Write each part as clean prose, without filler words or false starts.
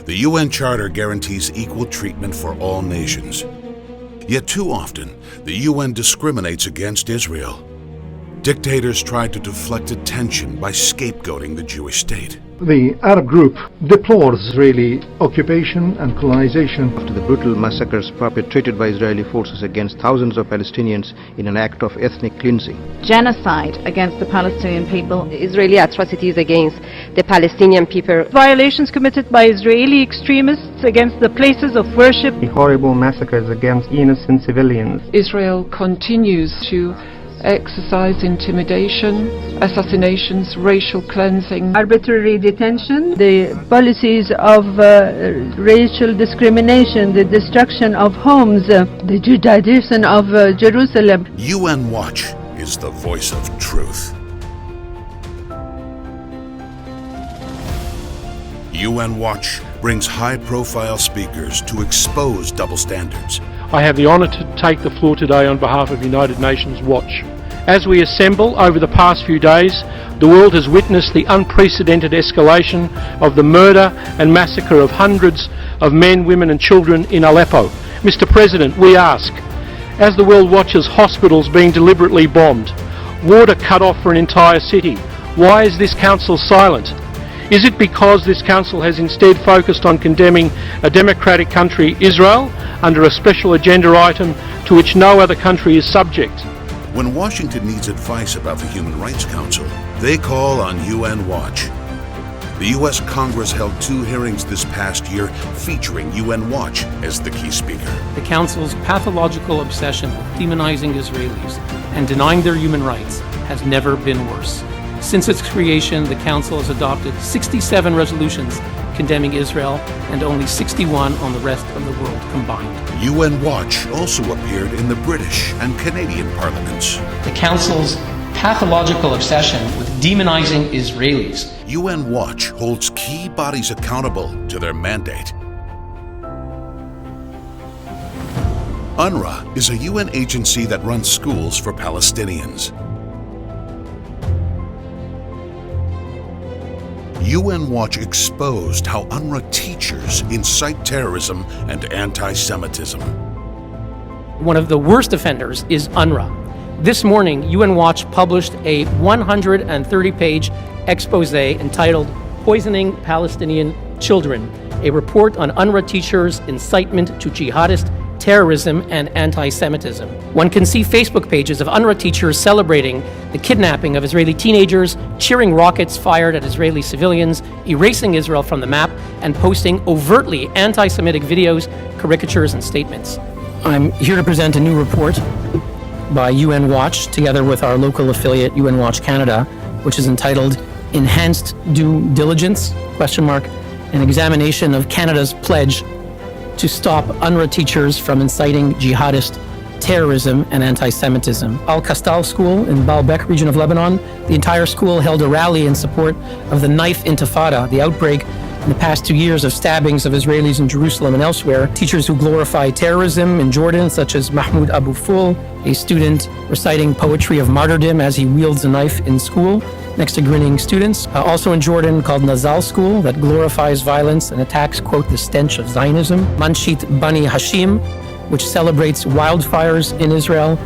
The UN Charter guarantees equal treatment for all nations. Yet too often, the UN discriminates against Israel. Dictators try to deflect attention by scapegoating the Jewish state. The Arab group deplores Israeli occupation and colonization. After the brutal massacres perpetrated by Israeli forces against thousands of Palestinians in an act of ethnic cleansing. Genocide against the Palestinian people. Israeli atrocities against the Palestinian people. Violations committed by Israeli extremists against the places of worship. The horrible massacres against innocent civilians. Israel continues to exercise intimidation, assassinations, racial cleansing, arbitrary detention, the policies of racial discrimination, the destruction of homes, the Judaization of Jerusalem. UN Watch is the voice of truth. UN Watch brings high-profile speakers to expose double standards. I have the honour to take the floor today on behalf of United Nations Watch. As we assemble over the past few days, the world has witnessed the unprecedented escalation of the murder and massacre of hundreds of men, women and children in Aleppo. Mr. President, we ask, as the world watches hospitals being deliberately bombed, water cut off for an entire city, why is this Council silent? Is it because this Council has instead focused on condemning a democratic country, Israel, under a special agenda item to which no other country is subject? When Washington needs advice about the Human Rights Council, they call on UN Watch. The U.S. Congress held 2 hearings this past year featuring UN Watch as the key speaker. The Council's pathological obsession with demonizing Israelis and denying their human rights has never been worse. Since its creation, the Council has adopted 67 resolutions condemning Israel and only 61 on the rest of the world combined. UN Watch also appeared in the British and Canadian parliaments. The Council's pathological obsession with demonizing Israelis. UN Watch holds key bodies accountable to their mandate. UNRWA is a UN agency that runs schools for Palestinians. UN Watch exposed how UNRWA teachers incite terrorism and anti-Semitism. One of the worst offenders is UNRWA. This morning, UN Watch published a 130-page expose entitled Poisoning Palestinian Children, a report on UNRWA teachers' incitement to jihadist terrorism and anti-Semitism. One can see Facebook pages of UNRWA teachers celebrating the kidnapping of Israeli teenagers, cheering rockets fired at Israeli civilians, erasing Israel from the map, and posting overtly anti-Semitic videos, caricatures, and statements. I'm here to present a new report by UN Watch, together with our local affiliate, UN Watch Canada, which is entitled Enhanced Due Diligence, an examination of Canada's pledge to stop UNRWA teachers from inciting jihadist terrorism and anti-Semitism. Al-Kastal School in Baalbek region of Lebanon, the entire school held a rally in support of the knife intifada, the outbreak in the past 2 years of stabbings of Israelis in Jerusalem and elsewhere. Teachers who glorify terrorism in Jordan, such as Mahmoud Abu Ful, a student reciting poetry of martyrdom as he wields a knife in school next to grinning students. Also in Jordan, called Nazal School, that glorifies violence and attacks, quote, the stench of Zionism. Manshit Bani Hashim, which celebrates wildfires in Israel.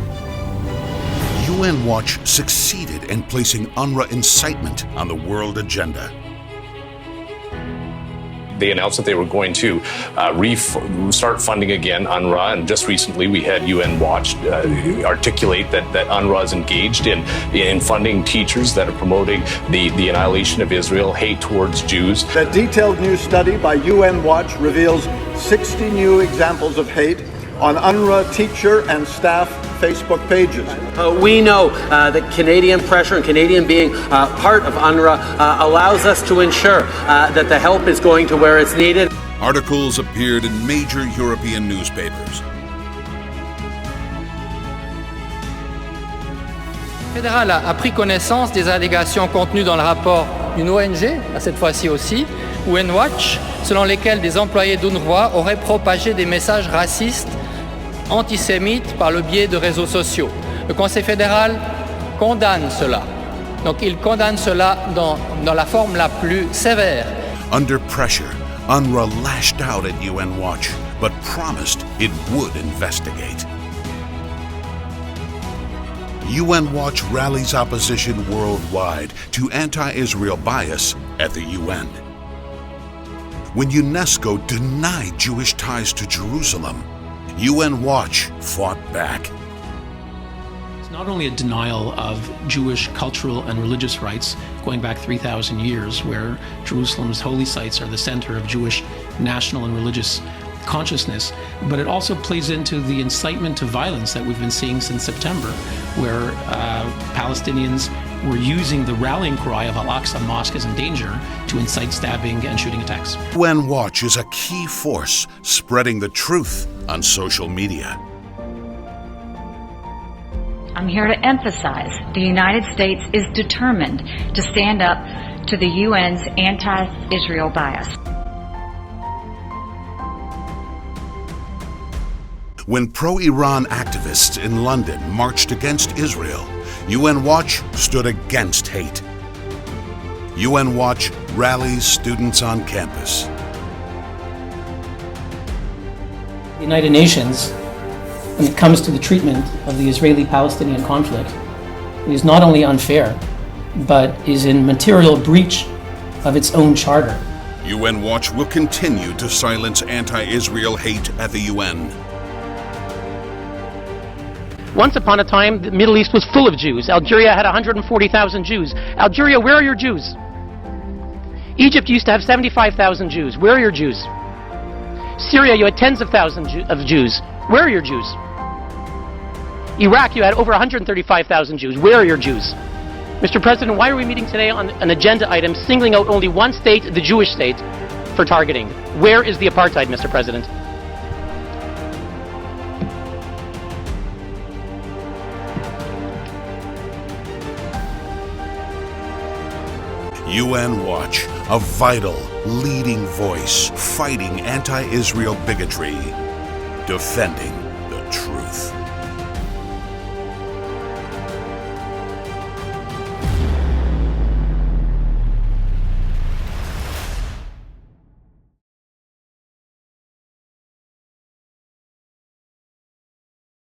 UN Watch succeeded in placing UNRWA incitement on the world agenda. They announced that they were going to start funding again UNRWA, and just recently we had UN Watch articulate that UNRWA is engaged in funding teachers that are promoting the annihilation of Israel, hate towards Jews. A detailed new study by UN Watch reveals 60 new examples of hate on UNRWA teacher and staff Facebook pages. We know that Canadian pressure and Canadian being part of UNRWA allows us to ensure that the help is going to where it's needed. Articles appeared in major European newspapers. Le fédéral a pris connaissance des allégations contenues dans le rapport d'une ONG, à cette fois-ci aussi, UN Watch, selon lesquelles des employés d'UNRWA auraient propagé des messages racistes antisémites par le biais de réseaux sociaux. Le Conseil fédéral condamne cela. Donc il condamne cela dans la forme la plus sévère. Under pressure, UNRWA lashed out at UN Watch, but promised it would investigate. UN Watch rallies opposition worldwide to anti-Israel bias at the UN. When UNESCO denied Jewish ties to Jerusalem, UN Watch fought back. It's not only a denial of Jewish cultural and religious rights going back 3,000 years, where Jerusalem's holy sites are the center of Jewish national and religious consciousness, but it also plays into the incitement to violence that we've been seeing since September, where Palestinians were using the rallying cry of Al-Aqsa Mosque is in danger to incite stabbing and shooting attacks. UN Watch is a key force spreading the truth on social media. I'm here to emphasize the United States is determined to stand up to the UN's anti-Israel bias. When pro-Iran activists in London marched against Israel, UN Watch stood against hate. UN Watch rallies students on campus. The United Nations, when it comes to the treatment of the Israeli-Palestinian conflict, is not only unfair, but is in material breach of its own charter. UN Watch will continue to silence anti-Israel hate at the UN. Once upon a time, the Middle East was full of Jews. Algeria had 140,000 Jews. Algeria, where are your Jews? Egypt used to have 75,000 Jews. Where are your Jews? Syria, you had tens of thousands of Jews. Where are your Jews? Iraq, you had over 135,000 Jews. Where are your Jews? Mr. President, why are we meeting today on an agenda item singling out only one state, the Jewish state, for targeting? Where is the apartheid, Mr. President? UN Watch, a vital, leading voice fighting anti-Israel bigotry, defending the truth.